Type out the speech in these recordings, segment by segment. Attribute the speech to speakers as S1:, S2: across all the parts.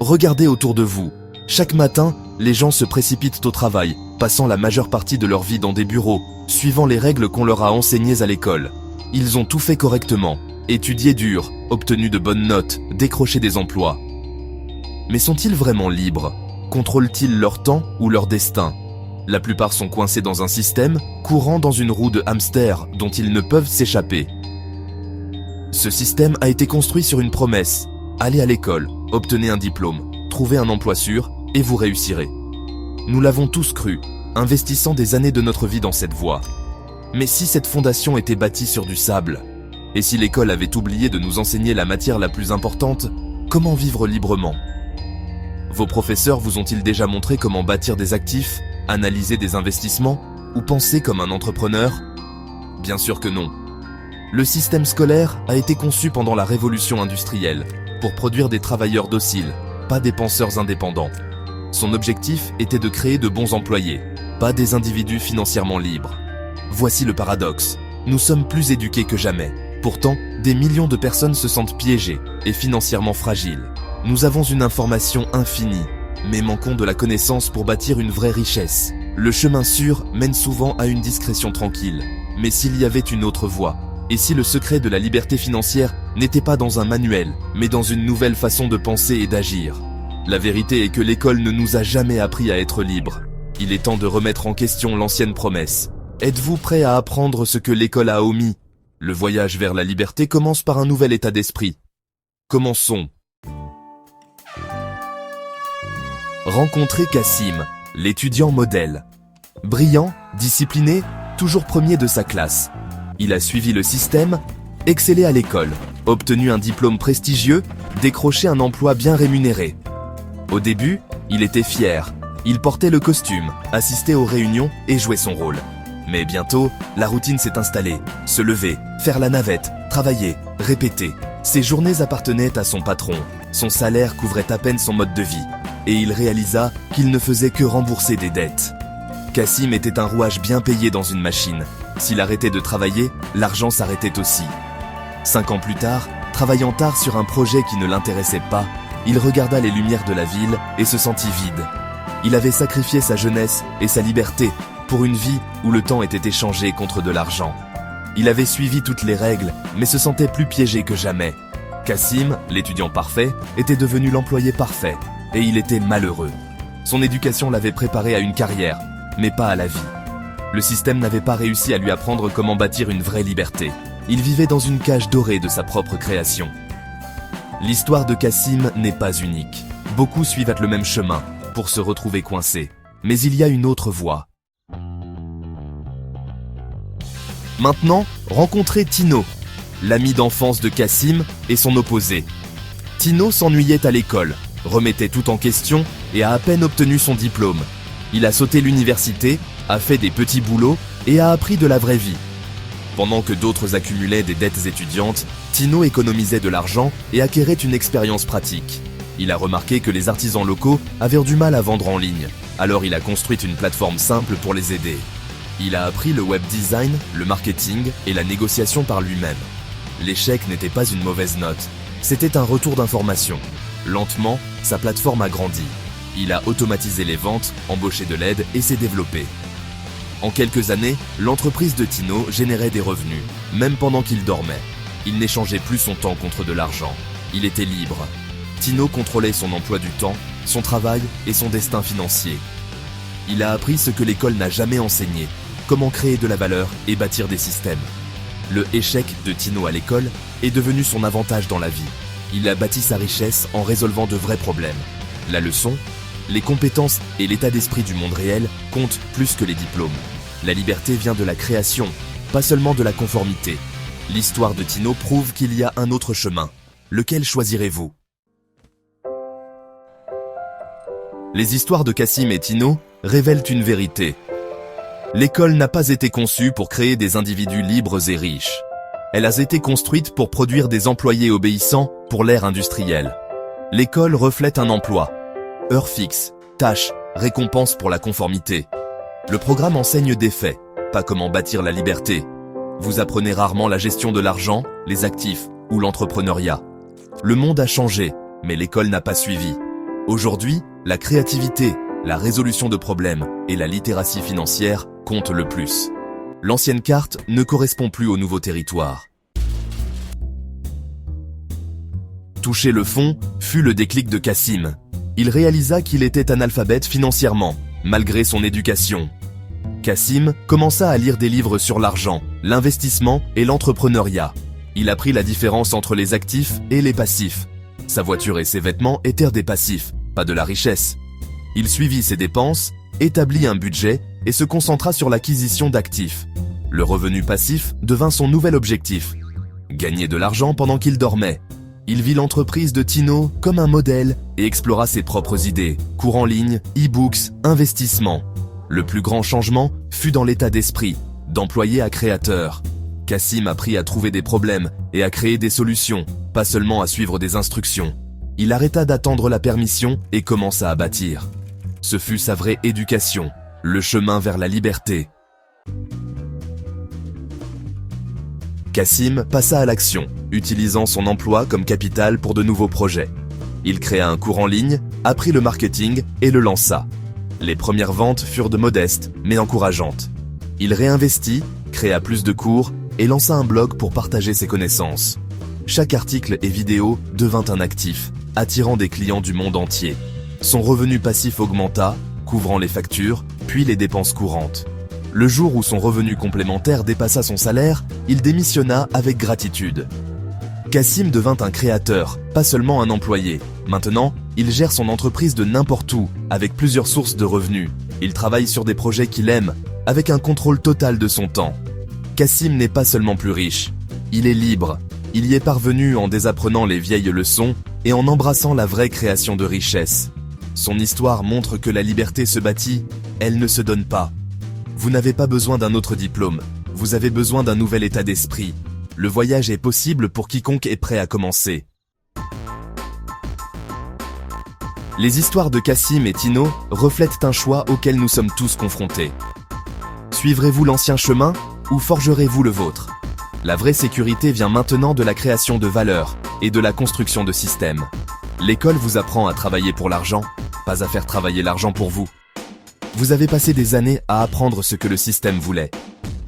S1: Regardez autour de vous. Chaque matin, les gens se précipitent au travail, passant la majeure partie de leur vie dans des bureaux, suivant les règles qu'on leur a enseignées à l'école. Ils ont tout fait correctement, étudié dur, obtenu de bonnes notes, décroché des emplois. Mais sont-ils vraiment libres? Contrôlent-ils leur temps ou leur destin? La plupart sont coincés dans un système, courant dans une roue de hamster dont ils ne peuvent s'échapper. Ce système a été construit sur une promesse. Allez à l'école, obtenez un diplôme, trouvez un emploi sûr et vous réussirez. Nous l'avons tous cru, investissant des années de notre vie dans cette voie. Mais si cette fondation était bâtie sur du sable? Et si l'école avait oublié de nous enseigner la matière la plus importante, comment vivre librement? Vos professeurs vous ont-ils déjà montré comment bâtir des actifs, analyser des investissements ou penser comme un entrepreneur? Bien sûr que non. Le système scolaire a été conçu pendant la révolution industrielle pour produire des travailleurs dociles, pas des penseurs indépendants. Son objectif était de créer de bons employés, pas des individus financièrement libres. Voici le paradoxe. Nous sommes plus éduqués que jamais. Pourtant, des millions de personnes se sentent piégées et financièrement fragiles. Nous avons une information infinie, mais manquons de la connaissance pour bâtir une vraie richesse. Le chemin sûr mène souvent à une discrétion tranquille. Mais s'il y avait une autre voie, et si le secret de la liberté financière n'était pas dans un manuel, mais dans une nouvelle façon de penser et d'agir? La vérité est que l'école ne nous a jamais appris à être libres. Il est temps de remettre en question l'ancienne promesse. Êtes-vous prêt à apprendre ce que l'école a omis? Le voyage vers la liberté commence par un nouvel état d'esprit. Commençons. Rencontrez Kassim, l'étudiant modèle. Brillant, discipliné, toujours premier de sa classe. Il a suivi le système, excellé à l'école, obtenu un diplôme prestigieux, décroché un emploi bien rémunéré. Au début, il était fier. Il portait le costume, assistait aux réunions et jouait son rôle. Mais bientôt, la routine s'est installée. Se lever, faire la navette, travailler, répéter. Ses journées appartenaient à son patron. Son salaire couvrait à peine son mode de vie. Et il réalisa qu'il ne faisait que rembourser des dettes. Kassim était un rouage bien payé dans une machine. S'il arrêtait de travailler, l'argent s'arrêtait aussi. 5 ans plus tard, travaillant tard sur un projet qui ne l'intéressait pas, il regarda les lumières de la ville et se sentit vide. Il avait sacrifié sa jeunesse et sa liberté pour une vie où le temps était échangé contre de l'argent. Il avait suivi toutes les règles, mais se sentait plus piégé que jamais. Kassim, l'étudiant parfait, était devenu l'employé parfait, et il était malheureux. Son éducation l'avait préparé à une carrière, mais pas à la vie. Le système n'avait pas réussi à lui apprendre comment bâtir une vraie liberté. Il vivait dans une cage dorée de sa propre création. L'histoire de Kassim n'est pas unique. Beaucoup suivent le même chemin pour se retrouver coincés. Mais il y a une autre voie. Maintenant, rencontrez Tino, l'ami d'enfance de Kassim et son opposé. Tino s'ennuyait à l'école, remettait tout en question et a à peine obtenu son diplôme. Il a sauté l'université, a fait des petits boulots et a appris de la vraie vie. Pendant que d'autres accumulaient des dettes étudiantes, Tino économisait de l'argent et acquérait une expérience pratique. Il a remarqué que les artisans locaux avaient du mal à vendre en ligne, alors il a construit une plateforme simple pour les aider. Il a appris le web design, le marketing et la négociation par lui-même. L'échec n'était pas une mauvaise note, c'était un retour d'information. Lentement, sa plateforme a grandi. Il a automatisé les ventes, embauché de l'aide et s'est développé. En quelques années, l'entreprise de Tino générait des revenus, même pendant qu'il dormait. Il n'échangeait plus son temps contre de l'argent. Il était libre. Tino contrôlait son emploi du temps, son travail et son destin financier. Il a appris ce que l'école n'a jamais enseigné, comment créer de la valeur et bâtir des systèmes. Le échec de Tino à l'école est devenu son avantage dans la vie. Il a bâti sa richesse en résolvant de vrais problèmes. La leçon, les compétences et l'état d'esprit du monde réel comptent plus que les diplômes. La liberté vient de la création, pas seulement de la conformité. L'histoire de Tino prouve qu'il y a un autre chemin. Lequel choisirez-vous? Les histoires de Kassim et Tino révèlent une vérité. L'école n'a pas été conçue pour créer des individus libres et riches. Elle a été construite pour produire des employés obéissants pour l'ère industrielle. L'école reflète un emploi. Heures fixes, tâches, récompenses pour la conformité. Le programme enseigne des faits, pas comment bâtir la liberté. Vous apprenez rarement la gestion de l'argent, les actifs ou l'entrepreneuriat. Le monde a changé, mais l'école n'a pas suivi. Aujourd'hui, la créativité, la résolution de problèmes et la littératie financière comptent le plus. L'ancienne carte ne correspond plus au nouveau territoire. Toucher le fond fut le déclic de Cassim. Il réalisa qu'il était analphabète financièrement, malgré son éducation. Cassim commença à lire des livres sur l'argent, l'investissement et l'entrepreneuriat. Il apprit la différence entre les actifs et les passifs. Sa voiture et ses vêtements étaient des passifs, pas de la richesse. Il suivit ses dépenses, établit un budget et se concentra sur l'acquisition d'actifs. Le revenu passif devint son nouvel objectif. Gagner de l'argent pendant qu'il dormait. Il vit l'entreprise de Tino comme un modèle et explora ses propres idées, cours en ligne, e-books, investissements. Le plus grand changement fut dans l'état d'esprit, d'employé à créateur. Cassim apprit à trouver des problèmes et à créer des solutions, pas seulement à suivre des instructions. Il arrêta d'attendre la permission et commença à bâtir. Ce fut sa vraie éducation, le chemin vers la liberté. Cassim passa à l'action, utilisant son emploi comme capital pour de nouveaux projets. Il créa un cours en ligne, apprit le marketing et le lança. Les premières ventes furent de modestes, mais encourageantes. Il réinvestit, créa plus de cours et lança un blog pour partager ses connaissances. Chaque article et vidéo devint un actif, attirant des clients du monde entier. Son revenu passif augmenta, couvrant les factures, puis les dépenses courantes. Le jour où son revenu complémentaire dépassa son salaire, il démissionna avec gratitude. Cassim devint un créateur, pas seulement un employé. Maintenant, il gère son entreprise de n'importe où, avec plusieurs sources de revenus. Il travaille sur des projets qu'il aime, avec un contrôle total de son temps. Cassim n'est pas seulement plus riche, il est libre. Il y est parvenu en désapprenant les vieilles leçons et en embrassant la vraie création de richesse. Son histoire montre que la liberté se bâtit, elle ne se donne pas. Vous n'avez pas besoin d'un autre diplôme, vous avez besoin d'un nouvel état d'esprit. Le voyage est possible pour quiconque est prêt à commencer. Les histoires de Cassim et Tino reflètent un choix auquel nous sommes tous confrontés. Suivrez-vous l'ancien chemin ou forgerez-vous le vôtre ? La vraie sécurité vient maintenant de la création de valeur et de la construction de systèmes. L'école vous apprend à travailler pour l'argent, pas à faire travailler l'argent pour vous. Vous avez passé des années à apprendre ce que le système voulait.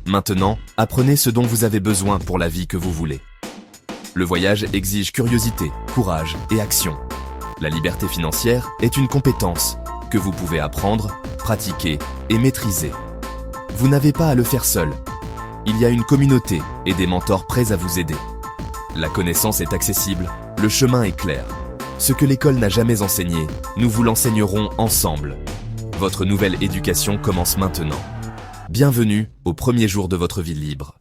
S1: Maintenant, apprenez ce dont vous avez besoin pour la vie que vous voulez. Le voyage exige curiosité, courage et action. La liberté financière est une compétence que vous pouvez apprendre, pratiquer et maîtriser. Vous n'avez pas à le faire seul. Il y a une communauté et des mentors prêts à vous aider. La connaissance est accessible, le chemin est clair. Ce que l'école n'a jamais enseigné, nous vous l'enseignerons ensemble. Votre nouvelle éducation commence maintenant. Bienvenue au premier jour de votre vie libre.